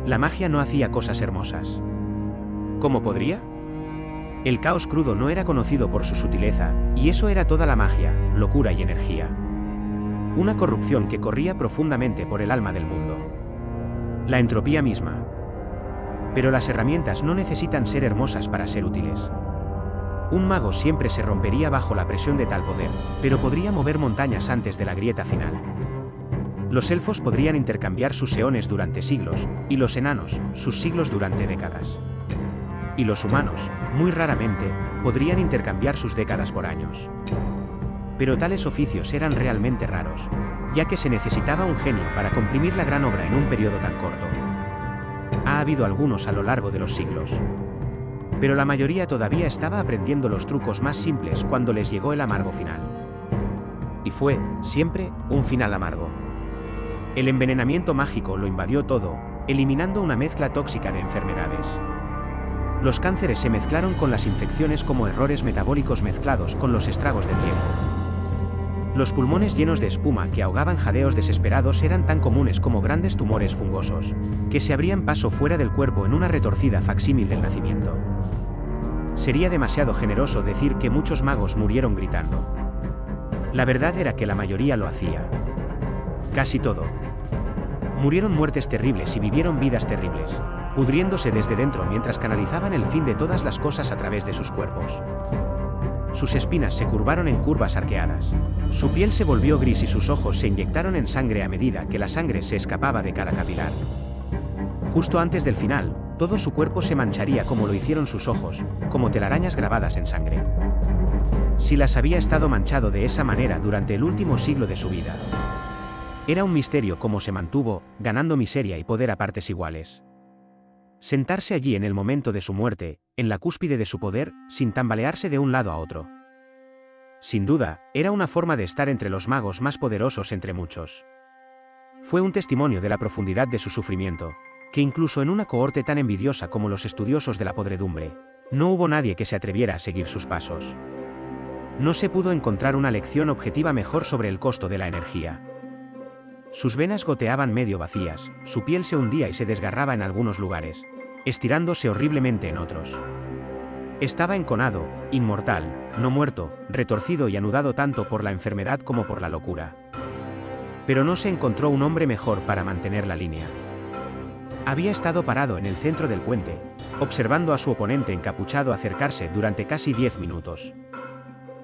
La magia no hacía cosas hermosas. ¿Cómo podría? El caos crudo no era conocido por su sutileza, y eso era toda la magia, locura y energía. Una corrupción que corría profundamente por el alma del mundo. La entropía misma. Pero las herramientas no necesitan ser hermosas para ser útiles. Un mago siempre se rompería bajo la presión de tal poder, pero podría mover montañas antes de la grieta final. Los elfos podrían intercambiar sus eones durante siglos, y los enanos, sus siglos durante décadas. Y los humanos, muy raramente, podrían intercambiar sus décadas por años. Pero tales oficios eran realmente raros, ya que se necesitaba un genio para comprimir la gran obra en un periodo tan corto. Ha habido algunos a lo largo de los siglos. Pero la mayoría todavía estaba aprendiendo los trucos más simples cuando les llegó el amargo final. Y fue, siempre, un final amargo. El envenenamiento mágico lo invadió todo, eliminando una mezcla tóxica de enfermedades. Los cánceres se mezclaron con las infecciones como errores metabólicos mezclados con los estragos del tiempo. Los pulmones llenos de espuma que ahogaban jadeos desesperados eran tan comunes como grandes tumores fungosos, que se abrían paso fuera del cuerpo en una retorcida facsímil del nacimiento. Sería demasiado generoso decir que muchos magos murieron gritando. La verdad era que la mayoría lo hacía. Casi todo. Murieron muertes terribles y vivieron vidas terribles, pudriéndose desde dentro mientras canalizaban el fin de todas las cosas a través de sus cuerpos. Sus espinas se curvaron en curvas arqueadas. Su piel se volvió gris y sus ojos se inyectaron en sangre a medida que la sangre se escapaba de cada capilar. Justo antes del final, todo su cuerpo se mancharía como lo hicieron sus ojos, como telarañas grabadas en sangre. Silas había estado manchado de esa manera durante el último siglo de su vida. Era un misterio cómo se mantuvo, ganando miseria y poder a partes iguales. Sentarse allí en el momento de su muerte, en la cúspide de su poder, sin tambalearse de un lado a otro. Sin duda, era una forma de estar entre los magos más poderosos entre muchos. Fue un testimonio de la profundidad de su sufrimiento, que incluso en una cohorte tan envidiosa como los estudiosos de la podredumbre, no hubo nadie que se atreviera a seguir sus pasos. No se pudo encontrar una lección objetiva mejor sobre el costo de la energía. Sus venas goteaban medio vacías, su piel se hundía y se desgarraba en algunos lugares, estirándose horriblemente en otros. Estaba enconado, inmortal, no muerto, retorcido y anudado tanto por la enfermedad como por la locura. Pero no se encontró un hombre mejor para mantener la línea. Había estado parado en el centro del puente, observando a su oponente encapuchado acercarse durante casi 10 minutos.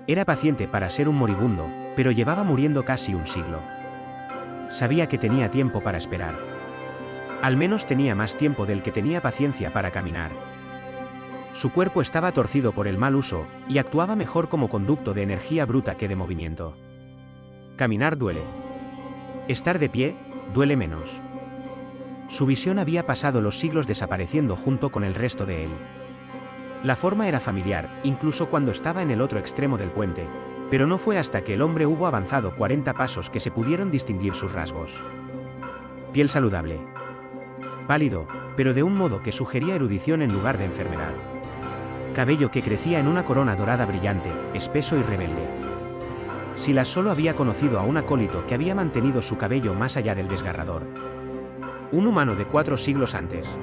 Era paciente para ser un moribundo, pero llevaba muriendo casi un siglo. Sabía que tenía tiempo para esperar. Al menos tenía más tiempo del que tenía paciencia para caminar. Su cuerpo estaba torcido por el mal uso, y actuaba mejor como conducto de energía bruta que de movimiento. Caminar duele. Estar de pie, duele menos. Su visión había pasado los siglos desapareciendo junto con el resto de él. La forma era familiar, incluso cuando estaba en el otro extremo del puente, pero no fue hasta que el hombre hubo avanzado 40 pasos que se pudieron distinguir sus rasgos. Piel saludable. Pálido, pero de un modo que sugería erudición en lugar de enfermedad. Cabello que crecía en una corona dorada brillante, espeso y rebelde. Silas solo había conocido a un acólito que había mantenido su cabello más allá del desgarrador. Un humano de 4 siglos antes.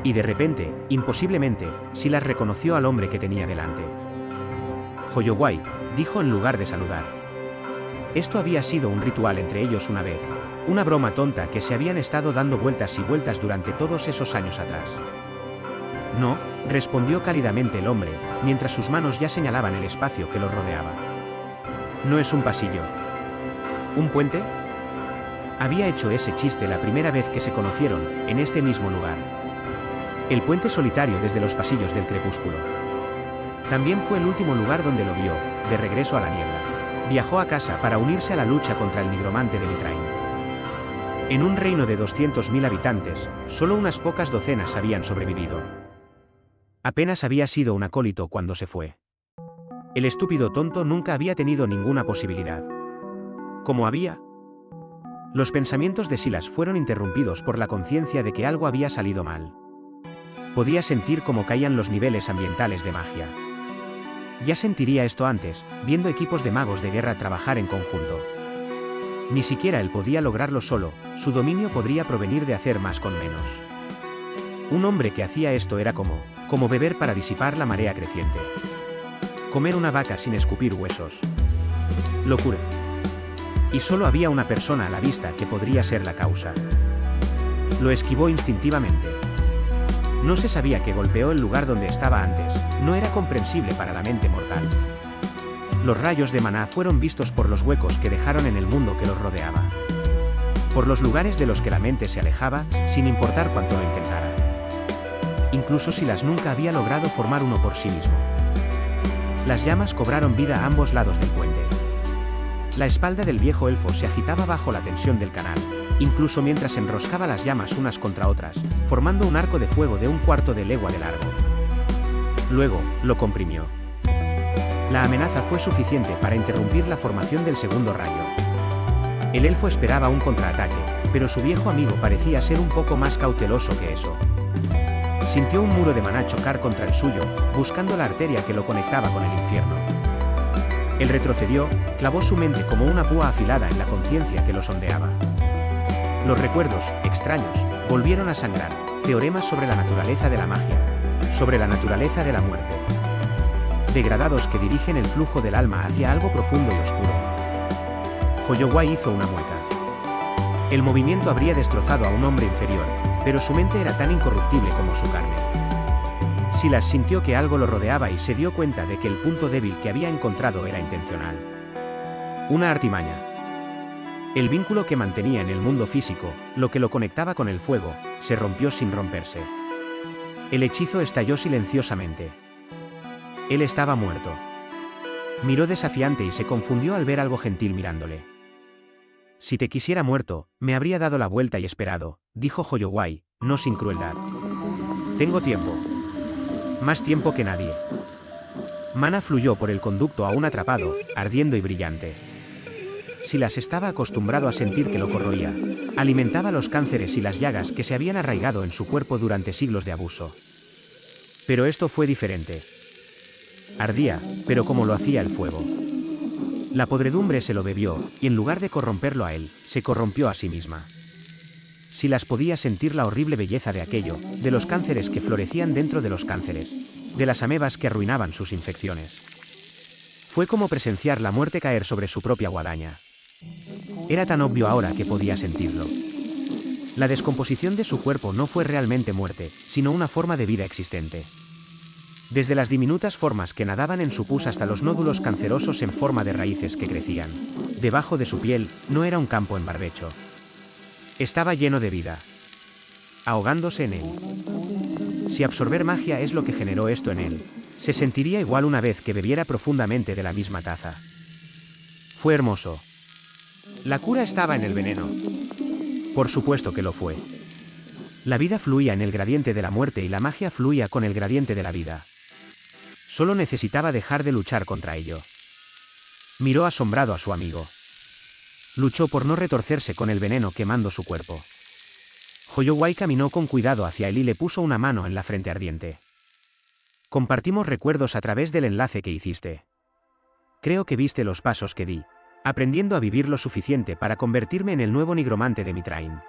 Y de repente, imposiblemente, Silas reconoció al hombre que tenía delante. Holloway, dijo en lugar de saludar. Esto había sido un ritual entre ellos una vez, una broma tonta que se habían estado dando vueltas y vueltas durante todos esos años atrás. No, respondió cálidamente el hombre, mientras sus manos ya señalaban el espacio que los rodeaba. No es un pasillo. ¿Un puente? Había hecho ese chiste la primera vez que se conocieron, en este mismo lugar. El puente solitario desde los pasillos del crepúsculo. También fue el último lugar donde lo vio, de regreso a la niebla. Viajó a casa para unirse a la lucha contra el nigromante de Mitrain. En un reino de 200.000 habitantes, solo unas pocas docenas habían sobrevivido. Apenas había sido un acólito cuando se fue. El estúpido tonto nunca había tenido ninguna posibilidad. ¿Cómo había? Los pensamientos de Silas fueron interrumpidos por la conciencia de que algo había salido mal. Podía sentir cómo caían los niveles ambientales de magia. Ya sentiría esto antes, viendo equipos de magos de guerra trabajar en conjunto. Ni siquiera él podía lograrlo solo, su dominio podría provenir de hacer más con menos. Un hombre que hacía esto era como beber para disipar la marea creciente. Comer una vaca sin escupir huesos. Locura. Y solo había una persona a la vista que podría ser la causa. Lo esquivó instintivamente. No se sabía que golpeó el lugar donde estaba antes, no era comprensible para la mente mortal. Los rayos de maná fueron vistos por los huecos que dejaron en el mundo que los rodeaba. Por los lugares de los que la mente se alejaba, sin importar cuánto lo intentara. Incluso Silas nunca había logrado formar uno por sí mismo. Las llamas cobraron vida a ambos lados del puente. La espalda del viejo elfo se agitaba bajo la tensión del canal, incluso mientras enroscaba las llamas unas contra otras, formando un arco de fuego de 1/4 de legua de largo. Luego, lo comprimió. La amenaza fue suficiente para interrumpir la formación del segundo rayo. El elfo esperaba un contraataque, pero su viejo amigo parecía ser un poco más cauteloso que eso. Sintió un muro de maná chocar contra el suyo, buscando la arteria que lo conectaba con el infierno. Él retrocedió, clavó su mente como una púa afilada en la conciencia que lo sondeaba. Los recuerdos, extraños, volvieron a sangrar, teoremas sobre la naturaleza de la magia, sobre la naturaleza de la muerte. Degradados que dirigen el flujo del alma hacia algo profundo y oscuro. Holloway hizo una mueca. El movimiento habría destrozado a un hombre inferior, pero su mente era tan incorruptible como su carne. Silas sintió que algo lo rodeaba y se dio cuenta de que el punto débil que había encontrado era intencional. Una artimaña. El vínculo que mantenía en el mundo físico, lo que lo conectaba con el fuego, se rompió sin romperse. El hechizo estalló silenciosamente. Él estaba muerto. Miró desafiante y se confundió al ver algo gentil mirándole. Si te quisiera muerto, me habría dado la vuelta y esperado, dijo Holloway, no sin crueldad. Tengo tiempo. Más tiempo que nadie. Mana fluyó por el conducto aún atrapado, ardiendo y brillante. Silas estaba acostumbrado a sentir que lo corroía. Alimentaba los cánceres y las llagas que se habían arraigado en su cuerpo durante siglos de abuso. Pero esto fue diferente. Ardía, pero como lo hacía el fuego. La podredumbre se lo bebió, y en lugar de corromperlo a él, se corrompió a sí misma. Silas podía sentir la horrible belleza de aquello, de los cánceres que florecían dentro de los cánceres, de las amebas que arruinaban sus infecciones. Fue como presenciar la muerte caer sobre su propia guadaña. Era tan obvio ahora que podía sentirlo. La descomposición de su cuerpo no fue realmente muerte, sino una forma de vida existente. Desde las diminutas formas que nadaban en su pus hasta los nódulos cancerosos en forma de raíces que crecían. Debajo de su piel, no era un campo en barbecho. Estaba lleno de vida. Ahogándose en él. Si absorber magia es lo que generó esto en él, se sentiría igual una vez que bebiera profundamente de la misma taza. Fue hermoso. La cura estaba en el veneno. Por supuesto que lo fue. La vida fluía en el gradiente de la muerte y la magia fluía con el gradiente de la vida. Solo necesitaba dejar de luchar contra ello. Miró asombrado a su amigo. Luchó por no retorcerse con el veneno quemando su cuerpo. Holloway caminó con cuidado hacia él y le puso una mano en la frente ardiente. Compartimos recuerdos a través del enlace que hiciste. Creo que viste los pasos que di, aprendiendo a vivir lo suficiente para convertirme en el nuevo nigromante de Mitrain.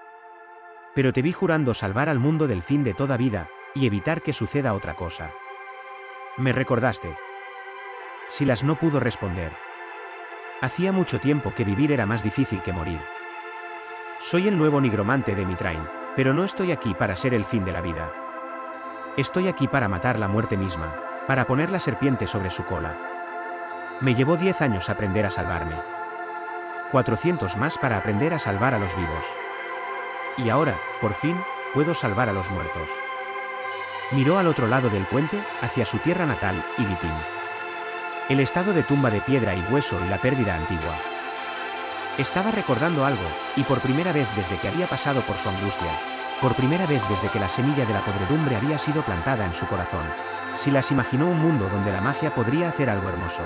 Pero te vi jurando salvar al mundo del fin de toda vida, y evitar que suceda otra cosa. Me recordaste. Silas no pudo responder. Hacía mucho tiempo que vivir era más difícil que morir. Soy el nuevo nigromante de Mitrain, pero no estoy aquí para ser el fin de la vida. Estoy aquí para matar la muerte misma, para poner la serpiente sobre su cola. Me llevó 10 años aprender a salvarme. 400 más para aprender a salvar a los vivos. Y ahora, por fin, puedo salvar a los muertos. Miró al otro lado del puente, hacia su tierra natal, Ilitim. El estado de tumba de piedra y hueso y la pérdida antigua. Estaba recordando algo, y por primera vez desde que había pasado por su angustia, por primera vez desde que la semilla de la podredumbre había sido plantada en su corazón, Silas imaginó un mundo donde la magia podría hacer algo hermoso.